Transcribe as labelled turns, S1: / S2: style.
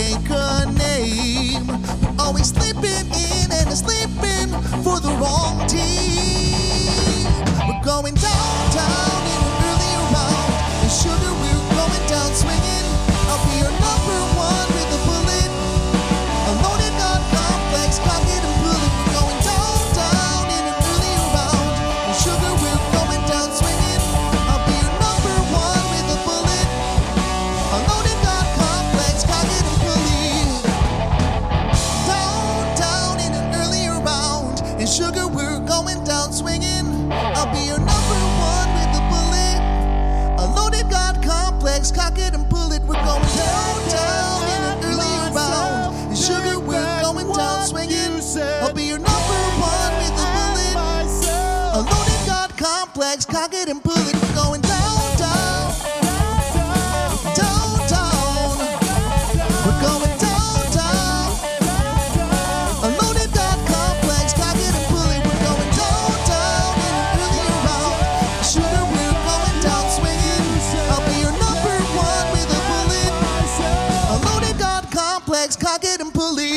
S1: make a name. Always slipping in and slipping for the wrong team. We're going downtown in an early round. And sugar, we're going down swinging. I'll be your number one with a bullet. A loaded gun complex, cock it and pull it. We're going downtown in an early round. And sugar, we're going down swinging. I'll be your number one with a bullet. A loaded gun complex, cock it and pull it. Downtown in an early round. And sugar, we're going down swinging. I'll be your number one with a bullet. A loaded gun complex, cock it and pull it. We're going downtown in an early round. And sugar, we're going down swinging. I'll be your number one with a bullet. A loaded gun complex, cock it and pull it. We're going downtown, downtown. We're going downtown. A loaded gun complex, cock it and pull it. We're going downtown in an early round. Sugar, we're going down swinging. I'll be your number one with a bullet. A loaded gun complex, cock it and pull it.